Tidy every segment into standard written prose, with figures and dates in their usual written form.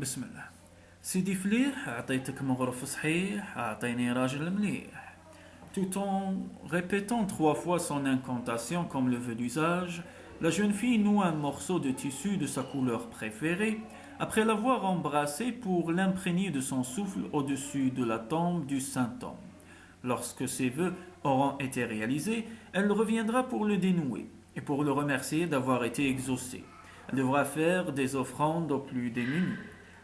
بسم الله. سيدي فليح أعطيتك مغرف صحيح أعطيني راجل مليح. Tout en répétant 3 fois son incantation comme le veut l'usage, la jeune fille noue un morceau de tissu de sa couleur préférée après l'avoir embrassé pour l'imprégner de son souffle au-dessus de la tombe du saint homme. Lorsque ses vœux auront été réalisés, elle reviendra pour le dénouer et pour le remercier d'avoir été exaucé. Elle devra faire des offrandes aux plus démunis.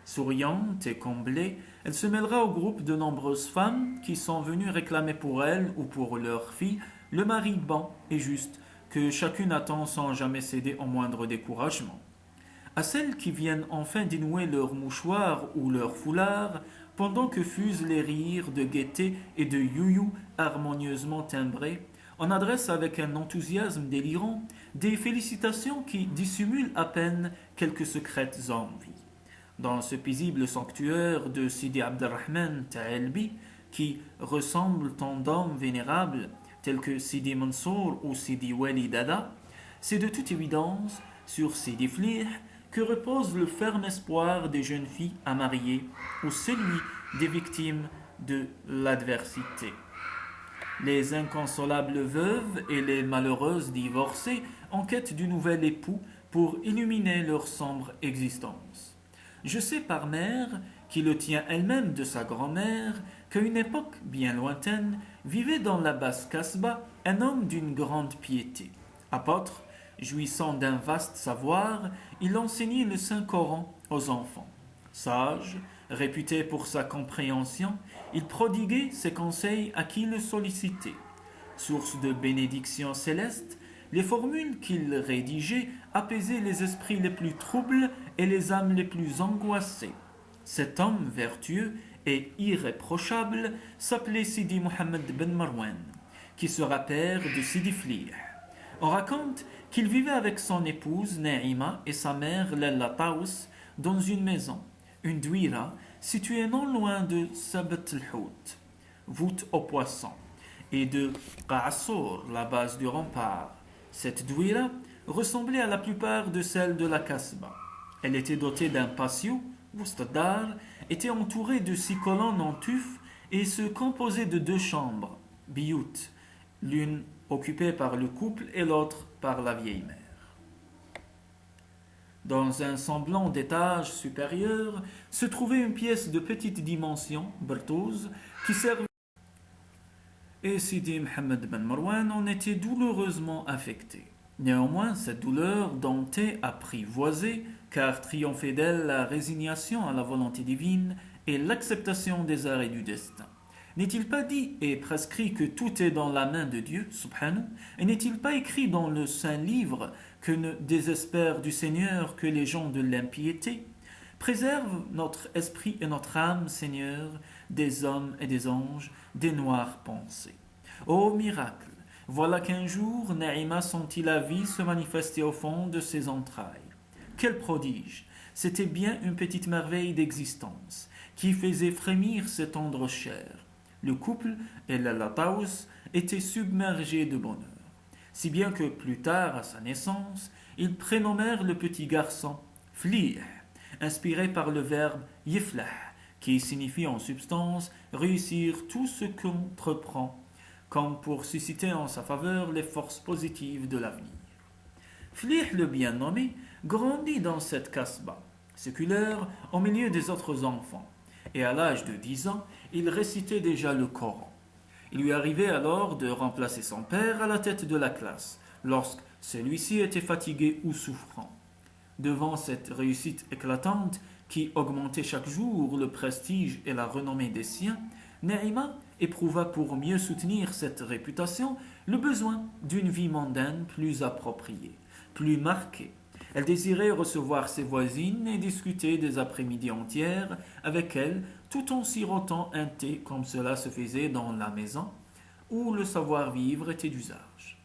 Souriante et comblée, elle se mêlera au groupe de nombreuses femmes qui sont venues réclamer pour elle ou pour leur fille le mari bon et juste que chacune attend sans jamais céder au moindre découragement. À celles qui viennent enfin dénouer leur mouchoir ou leur foulard, pendant que fusent les rires de gaieté et de you-you harmonieusement timbrés, on adresse avec un enthousiasme délirant des félicitations qui dissimulent à peine quelques secrètes envies. Dans ce paisible sanctuaire de Sidi Abdelrahman Ta'albi, qui ressemble tant d'hommes vénérables tels que Sidi Mansour ou Sidi Wali Dada, c'est de toute évidence sur Sidi Flih que repose le ferme espoir des jeunes filles à marier ou celui des victimes de l'adversité. Les inconsolables veuves et les malheureuses divorcées en quête du nouvel époux pour illuminer leur sombre existence. Je sais par mère, qui le tient elle-même de sa grand-mère, qu'à une époque bien lointaine vivait dans la basse Casbah un homme d'une grande piété. Apôtre, jouissant d'un vaste savoir, il enseignait le Saint-Coran aux enfants. Sage, réputé pour sa compréhension, il prodiguait ses conseils à qui le sollicitait. Source de bénédictions célestes, les formules qu'il rédigeait apaisaient les esprits les plus troubles et les âmes les plus angoissées. Cet homme vertueux et irréprochable s'appelait Sidi Mohammed ben Marwan, qui sera père de Sidi Flih. On raconte qu'il vivait avec son épouse Naïma et sa mère Lalla Taous dans une maison, une douira, située non loin de Sabat al-Hout, voûte aux poissons, et de Qa'assour, la base du rempart. Cette douira ressemblait à la plupart de celles de la Casbah. Elle était dotée d'un patio, Wustadar, était entourée de 6 colonnes en tuf et se composait de 2 chambres, biyut, l'une occupée par le couple et l'autre par la vieille mère. Dans un semblant d'étage supérieur se trouvait une pièce de petite dimension, bertouse, qui servait et Sidi Mohammed ben Marwan en était douloureusement affecté. Néanmoins, cette douleur domptait apprivoisée, car triomphait d'elle la résignation à la volonté divine et l'acceptation des arrêts du destin. N'est-il pas dit et prescrit que tout est dans la main de Dieu, subhanahu, et n'est-il pas écrit dans le Saint Livre que ne désespèrent du Seigneur que les gens de l'impiété? Préserve notre esprit et notre âme, Seigneur, des hommes et des anges, des noires pensées. Ô miracle! Voilà qu'un jour, Naïma sentit la vie se manifester au fond de ses entrailles. Quel prodige! C'était bien une petite merveille d'existence, qui faisait frémir ses tendres chairs. Le couple et la Taous étaient submergés de bonheur, si bien que plus tard, à sa naissance, ils prénommèrent le petit garçon Flih, inspiré par le verbe yiflah, qui signifie en substance réussir tout ce qu'on entreprend, comme pour susciter en sa faveur les forces positives de l'avenir. Flih le bien nommé grandit dans cette casbah séculaire au milieu des autres enfants, et à l'âge de 10 ans, il récitait déjà le Coran. Il lui arrivait alors de remplacer son père à la tête de la classe, lorsque celui-ci était fatigué ou souffrant. Devant cette réussite éclatante qui augmentait chaque jour le prestige et la renommée des siens, Naïma éprouva pour mieux soutenir cette réputation le besoin d'une vie mondaine plus appropriée, plus marquée. Elle désirait recevoir ses voisines et discuter des après-midi entières avec elles tout en sirotant un thé comme cela se faisait dans la maison où le savoir-vivre était d'usage.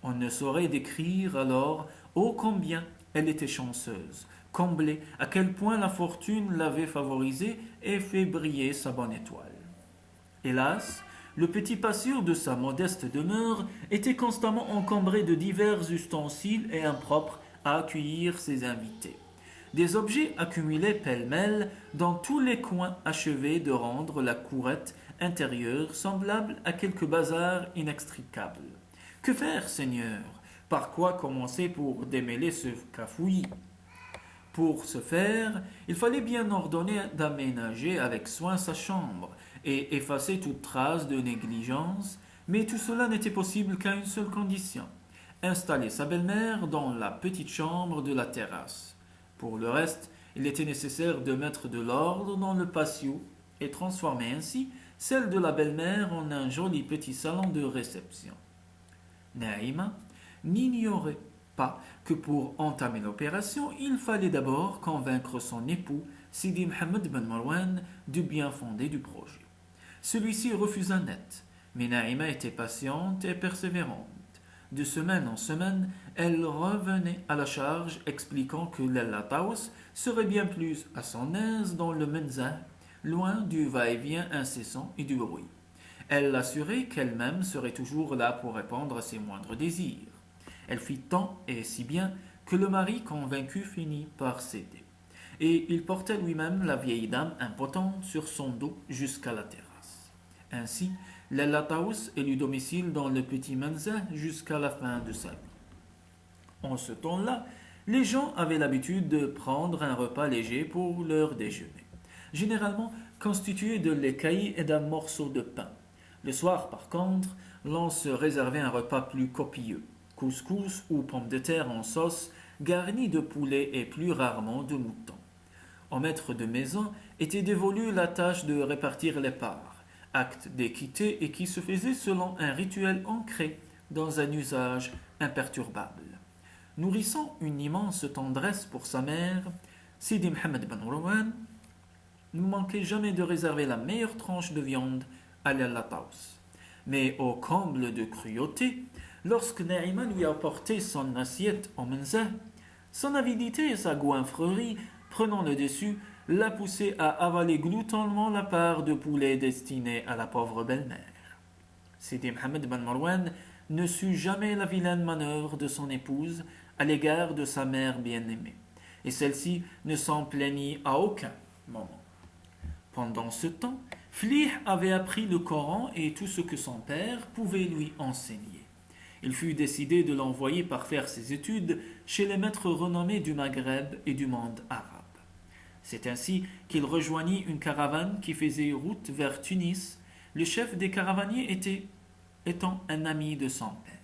On ne saurait décrire alors ô combien elle était chanceuse, comblée, à quel point la fortune l'avait favorisée et fait briller sa bonne étoile. Hélas, le petit patio de sa modeste demeure était constamment encombré de divers ustensiles et impropres à accueillir ses invités. des objets accumulés pêle-mêle dans tous les coins achevés de rendre la courette intérieure semblable à quelque bazar inextricable. Que faire, Seigneur? Par quoi commencer pour démêler ce cafouillis? Pour ce faire, il fallait bien ordonner d'aménager avec soin sa chambre et effacer toute trace de négligence, mais tout cela n'était possible qu'à une seule condition: installer sa belle-mère dans la petite chambre de la terrasse. Pour le reste, il était nécessaire de mettre de l'ordre dans le patio et transformer ainsi celle de la belle-mère en un joli petit salon de réception. Naïma n'ignorait pas que pour entamer l'opération, il fallait d'abord convaincre son époux, Sidi Mohammed ben Marwan, du bien fondé du projet. Celui-ci refusa net, mais Naïma était patiente et persévérante. De semaine en semaine, elle revenait à la charge, expliquant que Lella Taous serait bien plus à son aise dans le menzah, loin du va-et-vient incessant et du bruit. Elle l'assurait qu'elle-même serait toujours là pour répondre à ses moindres désirs. Elle fit tant et si bien que le mari convaincu finit par céder. Et il portait lui-même la vieille dame impotente sur son dos jusqu'à la terrasse. Ainsi, Lella Taous élut domicile dans le petit menzah jusqu'à la fin de sa vie. En ce temps-là, les gens avaient l'habitude de prendre un repas léger pour leur déjeuner, généralement constitué de lait caillé et d'un morceau de pain. Le soir, par contre, l'on se réservait un repas plus copieux: couscous ou pommes de terre en sauce, garni de poulet et plus rarement de mouton. Au maître de maison était dévolue la tâche de répartir les parts, acte d'équité et qui se faisait selon un rituel ancré dans un usage imperturbable. Nourrissant une immense tendresse pour sa mère, Sidi Mohammed ben Marwan ne manquait jamais de réserver la meilleure tranche de viande à Lella Taous. Mais au comble de cruauté, lorsque Naïma lui apportait son assiette en menzah, son avidité et sa goinfrerie, prenant le dessus, la poussaient à avaler gloutonnement la part de poulet destinée à la pauvre belle-mère. Sidi Mohammed ben Marwan ne sut jamais la vilaine manœuvre de son épouse à l'égard de sa mère bien-aimée, et celle-ci ne s'en plaignit à aucun moment. Pendant ce temps, Flih avait appris le Coran et tout ce que son père pouvait lui enseigner. Il fut décidé de l'envoyer par faire ses études chez les maîtres renommés du Maghreb et du monde arabe. C'est ainsi qu'il rejoignit une caravane qui faisait route vers Tunis, le chef des caravaniers étant un ami de son père.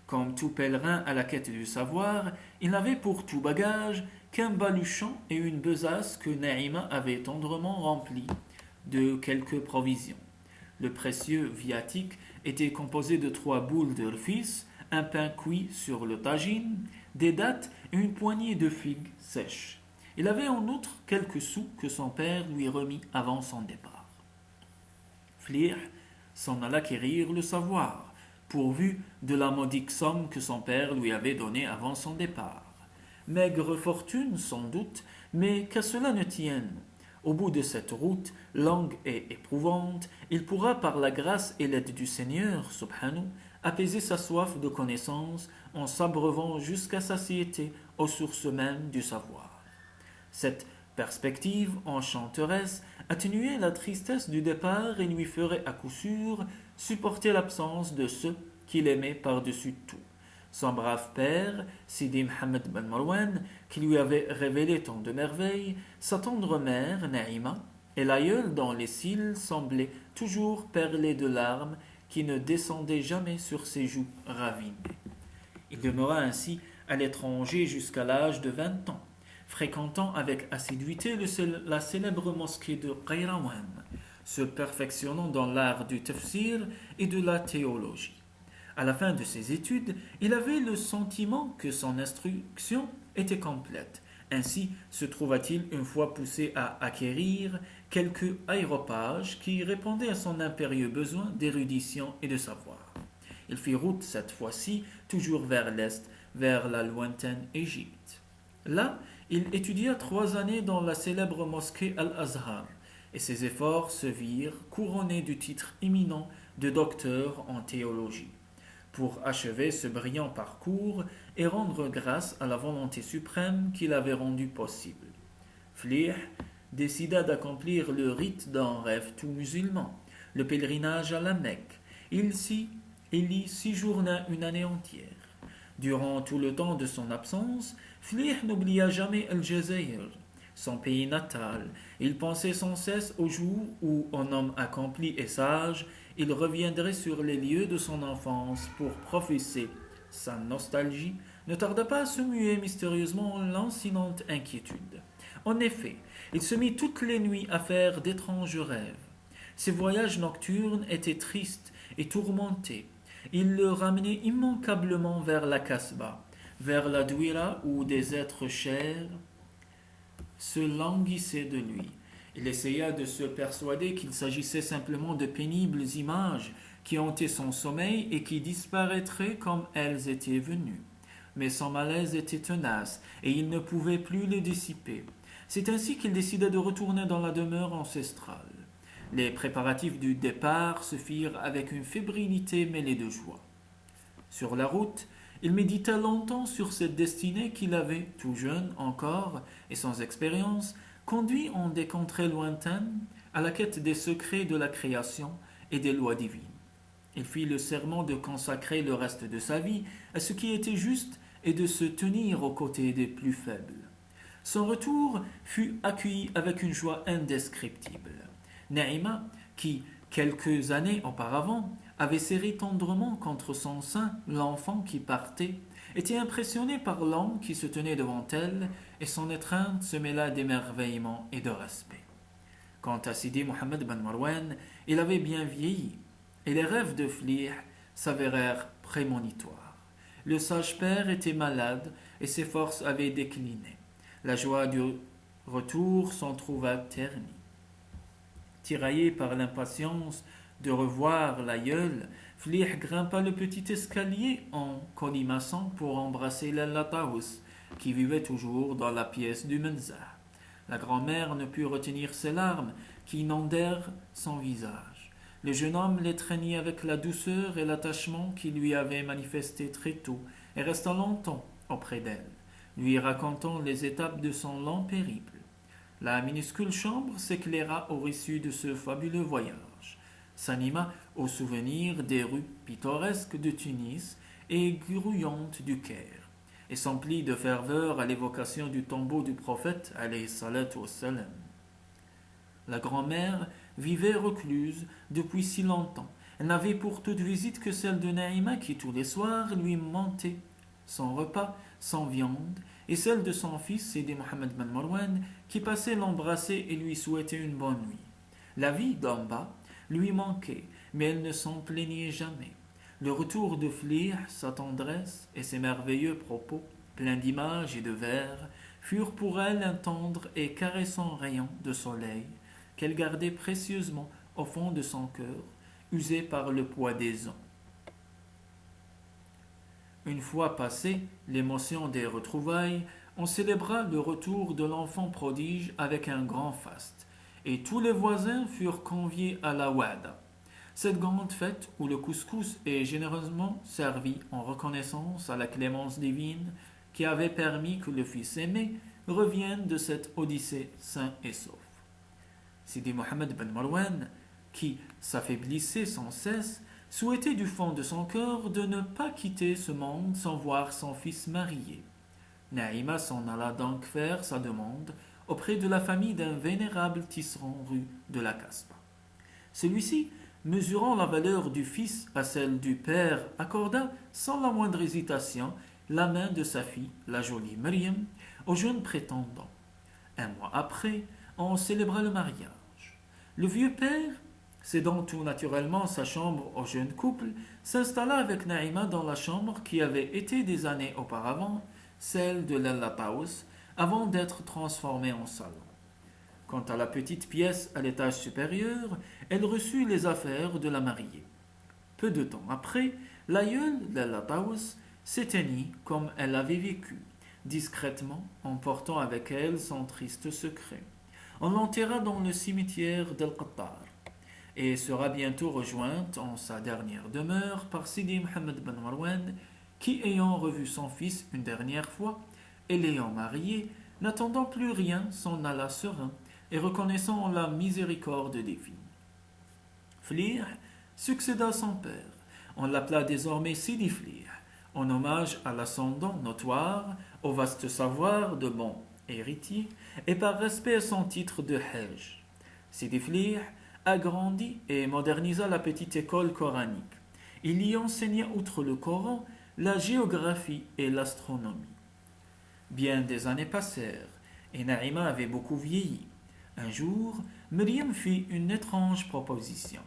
Comme tout pèlerin à la quête du savoir, il n'avait pour tout bagage qu'un baluchon et une besace que Naïma avait tendrement remplie de quelques provisions. Le précieux viatique était composé de 3 boules de fils, un pain cuit sur le tagine, des dattes et une poignée de figues sèches. Il avait en outre quelques sous que son père lui remit avant son départ. Flih s'en alla acquérir le savoir, pourvu de la modique somme que son père lui avait donnée avant son départ. Maigre fortune, sans doute, mais qu'à cela ne tienne. Au bout de cette route longue et éprouvante, il pourra, par la grâce et l'aide du Seigneur, subhanahu, apaiser sa soif de connaissance en s'abreuvant jusqu'à satiété aux sources mêmes du savoir. Cette perspective enchanteresse atténuait la tristesse du départ et lui ferait à coup sûr supporter l'absence de ceux qu'il aimait par-dessus tout. Son brave père, Sidi Mohammed ben Marwan, qui lui avait révélé tant de merveilles, sa tendre mère, Naïma, et l'aïeul dont les cils semblaient toujours perlés de larmes qui ne descendaient jamais sur ses joues ravinées. Il demeura ainsi à l'étranger jusqu'à l'âge de 20 ans, fréquentant avec assiduité la célèbre mosquée de Qayrawan, se perfectionnant dans l'art du tafsir et de la théologie. À la fin de ses études, il avait le sentiment que son instruction était complète. Ainsi se trouva-t-il une fois poussé à acquérir quelques aéropages qui répondaient à son impérieux besoin d'érudition et de savoir. Il fit route cette fois-ci toujours vers l'est, vers la lointaine Égypte. Là, il étudia 3 années dans la célèbre mosquée Al-Azhar, et ses efforts se virent couronnés du titre éminent de docteur en théologie. pour achever ce brillant parcours et rendre grâce à la volonté suprême qui l'avait rendu possible. Flih décida d'accomplir le rite d'un rêve tout musulman, le pèlerinage à la Mecque. Il y séjourna une année entière. Durant tout le temps de son absence, Flih n'oublia jamais El-Jazaïr, son pays natal. Il pensait sans cesse au jour où, en homme accompli et sage, il reviendrait sur les lieux de son enfance pour professer sa nostalgie, ne tarda pas à se muer mystérieusement en lancinante inquiétude. En effet, il se mit toutes les nuits à faire d'étranges rêves. Ses voyages nocturnes étaient tristes et tourmentés. Il le ramenait immanquablement vers la Kasbah, vers la Douira où des êtres chers se languissaient de lui. Il essaya de se persuader qu'il s'agissait simplement de pénibles images qui hantaient son sommeil et qui disparaîtraient comme elles étaient venues. Mais son malaise était tenace et il ne pouvait plus les dissiper. C'est ainsi qu'il décida de retourner dans la demeure ancestrale. Les préparatifs du départ se firent avec une fébrilité mêlée de joie. Sur la route, il médita longtemps sur cette destinée qu'il avait, tout jeune encore et sans expérience, conduit en des contrées lointaines à la quête des secrets de la création et des lois divines. Il fit le serment de consacrer le reste de sa vie à ce qui était juste et de se tenir aux côtés des plus faibles. Son retour fut accueilli avec une joie indescriptible. Naïma, qui, quelques années auparavant, avait serré tendrement contre son sein l'enfant qui partait, était impressionnée par l'homme qui se tenait devant elle, et son étreinte se mêla d'émerveillement et de respect. Quant à Sidi Mohammed ben Marwan, il avait bien vieilli, et les rêves de Flih s'avérèrent prémonitoires. Le sage père était malade, et ses forces avaient décliné. La joie du retour s'en trouva ternie. Tiraillé par l'impatience de revoir l'aïeul, Flih grimpa le petit escalier en colimaçant pour embrasser l'Allataous, qui vivait toujours dans la pièce du Menzah. La grand-mère ne put retenir ses larmes, qui inondèrent son visage. Le jeune homme l'étreignit avec la douceur et l'attachement qu'il lui avait manifesté très tôt, et resta longtemps auprès d'elle, lui racontant les étapes de son long périple. La minuscule chambre s'éclaira au reçu de ce fabuleux voyage, s'anima au souvenir des rues pittoresques de Tunis et grouillantes du Caire, et s'emplit de ferveur à l'évocation du tombeau du prophète alayhi salatu wassalam. La grand-mère vivait recluse depuis si longtemps. Elle n'avait pour toute visite que celle de Naïma qui tous les soirs lui mentait son repas sans viande, et celle de son fils Sidi Mohammed ben Marwan qui passait l'embrasser et lui souhaitait une bonne nuit. La vie d'en bas lui manquait, mais elle ne s'en plaignait jamais. Le retour de Flih, sa tendresse et ses merveilleux propos, pleins d'images et de vers, furent pour elle un tendre et caressant rayon de soleil qu'elle gardait précieusement au fond de son cœur, usé par le poids des ans. Une fois passée l'émotion des retrouvailles, on célébra le retour de l'enfant prodige avec un grand faste, et tous les voisins furent conviés à la Wada, cette grande fête où le couscous est généreusement servi en reconnaissance à la clémence divine qui avait permis que le fils aimé revienne de cette odyssée sain et sauf. Sidi Mohammed ben Marwan, qui s'affaiblissait sans cesse, souhaitait du fond de son cœur de ne pas quitter ce monde sans voir son fils marié. Naïma s'en alla donc faire sa demande auprès de la famille d'un vénérable tisserand rue de la Kasbah. Celui-ci, mesurant la valeur du fils à celle du père, accorda sans la moindre hésitation la main de sa fille, la jolie Myriam, au jeune prétendant. Un mois après, on célébra le mariage. Le vieux père, cédant tout naturellement sa chambre au jeune couple, s'installa avec Naïma dans la chambre qui avait été des années auparavant celle de l'Allataous, avant d'être transformée en salon. Quant à la petite pièce à l'étage supérieur, elle reçut les affaires de la mariée. Peu de temps après, l'aïeul d'Allataous s'éteignit comme elle avait vécu, discrètement, emportant avec elle son triste secret. On l'enterra dans le cimetière d'El-Qattar. et sera bientôt rejointe en sa dernière demeure par Sidi Mohammed ben Marwan, qui, ayant revu son fils une dernière fois et l'ayant marié, n'attendant plus rien, s'en alla serein et reconnaissant la miséricorde divine. Flir succéda à son père. On l'appela désormais Sidi Flir, en hommage à l'ascendant notoire, au vaste savoir de bon héritier, et par respect à son titre de Hajj. Sidi Flir agrandit et modernisa la petite école coranique. Il y enseigna, outre le Coran, la géographie et l'astronomie. Bien des années passèrent, et Naïma avait beaucoup vieilli. Un jour, Myriam fit une étrange proposition.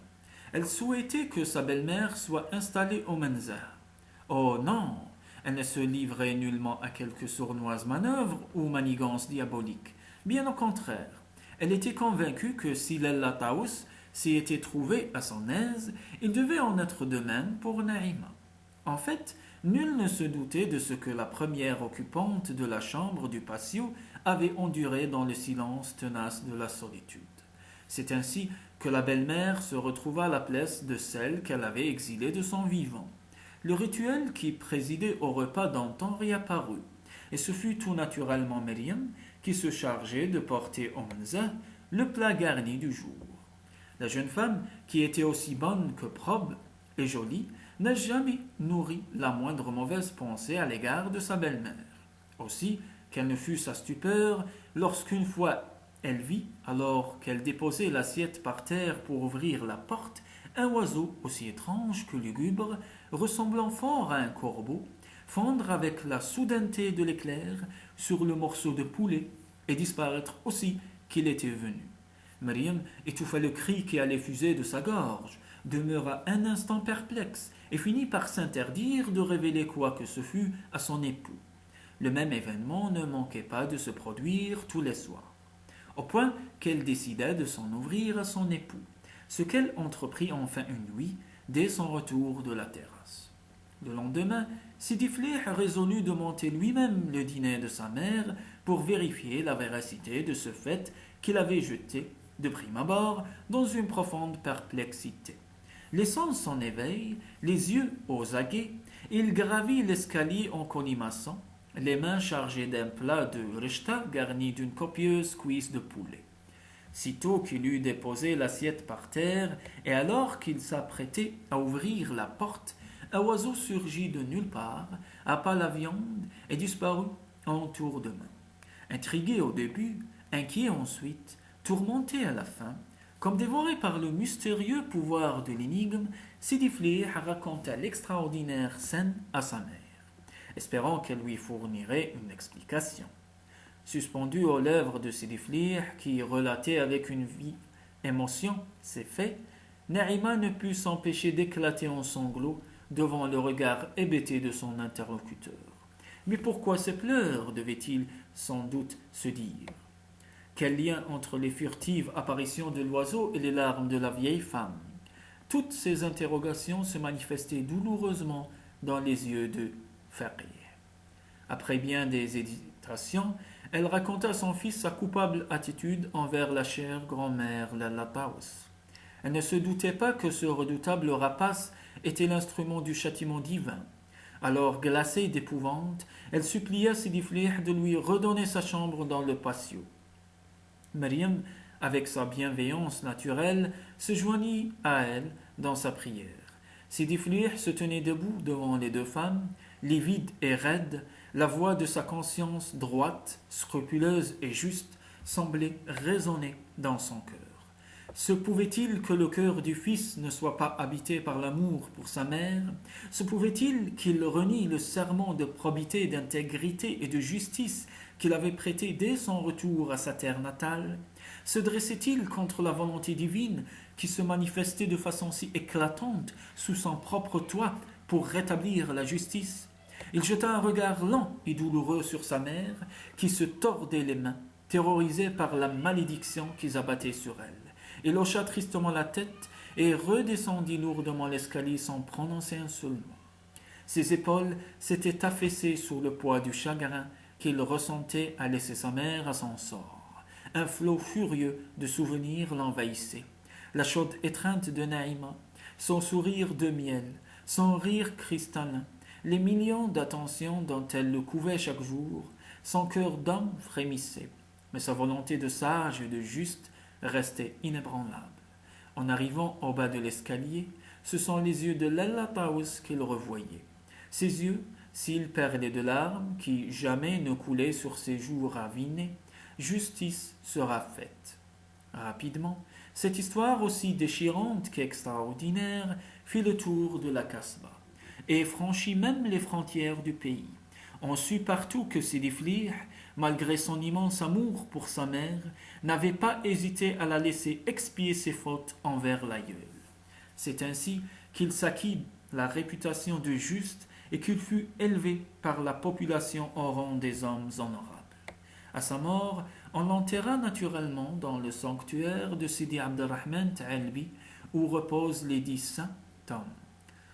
Elle souhaitait que sa belle-mère soit installée au Menza. Oh non, elle ne se livrait nullement à quelque sournoise manœuvre ou manigance diabolique. Bien au contraire, elle était convaincue que si Lella Taous s'y était trouvée à son aise, il devait en être de même pour Naïma. En fait, nul ne se doutait de ce que la première occupante de la chambre du patio avait enduré dans le silence tenace de la solitude. C'est ainsi que la belle-mère se retrouva à la place de celle qu'elle avait exilée de son vivant. Le rituel qui présidait au repas d'antan réapparut, et ce fut tout naturellement Myriam qui se chargeait de porter au menza le plat garni du jour. La jeune femme, qui était aussi bonne que probe et jolie, n'a jamais nourri la moindre mauvaise pensée à l'égard de sa belle-mère. Aussi, quelle ne fut sa stupeur lorsqu'une fois elle vit, alors qu'elle déposait l'assiette par terre pour ouvrir la porte, un oiseau aussi étrange que lugubre, ressemblant fort à un corbeau, fondre avec la soudaineté de l'éclair sur le morceau de poulet et disparaître aussi qu'il était venu. Myriam étouffa le cri qui allait fuser de sa gorge, demeura un instant perplexe et finit par s'interdire de révéler quoi que ce fût à son époux. Le même événement ne manquait pas de se produire tous les soirs, au point qu'elle décida de s'en ouvrir à son époux, ce qu'elle entreprit enfin une nuit dès son retour de la terrasse. Le lendemain, Sidi Flir résolut de monter lui-même le dîner de sa mère pour vérifier la véracité de ce fait qu'il avait jeté, de prime abord, dans une profonde perplexité. Laissant son éveil, les yeux aux aguets, il gravit l'escalier en colimaçon, les mains chargées d'un plat de rechta garni d'une copieuse cuisse de poulet. Sitôt qu'il eut déposé l'assiette par terre, et alors qu'il s'apprêtait à ouvrir la porte, un oiseau surgit de nulle part, happa la viande et disparut en tour de main. Intrigué au début, inquiet ensuite, tourmenté à la fin, comme dévoré par le mystérieux pouvoir de l'énigme, Sidi Flir raconta l'extraordinaire scène à sa mère, espérant qu'elle lui fournirait une explication. Suspendu aux lèvres de Sidi Flir, qui relatait avec une vive émotion ces faits, Naïma ne put s'empêcher d'éclater en sanglots devant le regard hébété de son interlocuteur. Mais pourquoi ces pleurs, devait-il sans doute se dire? Quel lien entre les furtives apparitions de l'oiseau et les larmes de la vieille femme? Toutes ces interrogations se manifestaient douloureusement dans les yeux de Faqih. Après bien des hésitations, elle raconta à son fils sa coupable attitude envers la chère grand-mère Lalla Taous. Elle ne se doutait pas que ce redoutable rapace était l'instrument du châtiment divin. Alors, glacée d'épouvante, elle supplia Sidi Flir de lui redonner sa chambre dans le patio. Myriam, avec sa bienveillance naturelle, se joignit à elle dans sa prière. Sidi Flir se tenait debout devant les deux femmes, livide et raide, la voix de sa conscience droite, scrupuleuse et juste semblait résonner dans son cœur. Se pouvait-il que le cœur du fils ne soit pas habité par l'amour pour sa mère? Se pouvait-il qu'il renie le serment de probité, d'intégrité et de justice qu'il avait prêté dès son retour à sa terre natale? Se dressait-il contre la volonté divine qui se manifestait de façon si éclatante sous son propre toit pour rétablir la justice? Il jeta un regard lent et douloureux sur sa mère qui se tordait les mains, terrorisée par la malédiction qui s'abattait sur elle. Il hocha tristement la tête et redescendit lourdement l'escalier sans prononcer un seul mot. Ses épaules s'étaient affaissées sous le poids du chagrin qu'il ressentait à laisser sa mère à son sort. Un flot furieux de souvenirs l'envahissait. la chaude étreinte de Naïma, son sourire de miel, son rire cristallin, les millions d'attentions dont elle le couvait chaque jour, son cœur d'homme frémissait, mais sa volonté de sage et de juste restait inébranlable. En arrivant au bas de l'escalier, ce sont les yeux de Lalla Taous qu'il revoyait. Ses yeux, s'ils perlaient de larmes qui jamais ne coulaient sur ses joues ravinées, justice sera faite. Rapidement, cette histoire aussi déchirante qu'extraordinaire fit le tour de la Casbah et franchit même les frontières du pays. On sut partout que Sidi Flih, malgré son immense amour pour sa mère, n'avait pas hésité à la laisser expier ses fautes envers l'aïeul. C'est ainsi qu'il s'acquit la réputation de juste et qu'il fut élevé par la population au rang des hommes honorables. À sa mort, on l'enterra naturellement dans le sanctuaire de Sidi Abdelrahman Ta'albi, où reposent les 10 saints hommes.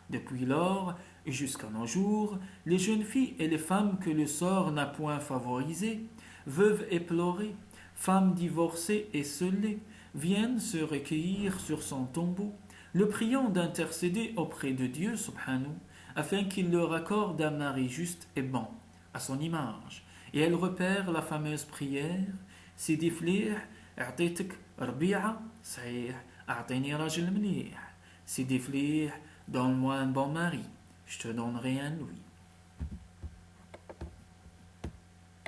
Depuis lors, et jusqu'à nos jours, les jeunes filles et les femmes que le sort n'a point favorisées, veuves éplorées, femmes divorcées et scellées, viennent se recueillir sur son tombeau, le priant d'intercéder auprès de Dieu subhanahu, afin qu'il leur accorde un mari juste et bon, à son image. Et elle repère la fameuse prière Sidi Flih, أعطيتك ربيعة صحيح أعطيني راجل مليح. Sidi Flih, donne-moi un bon mari, je te donnerai un louis.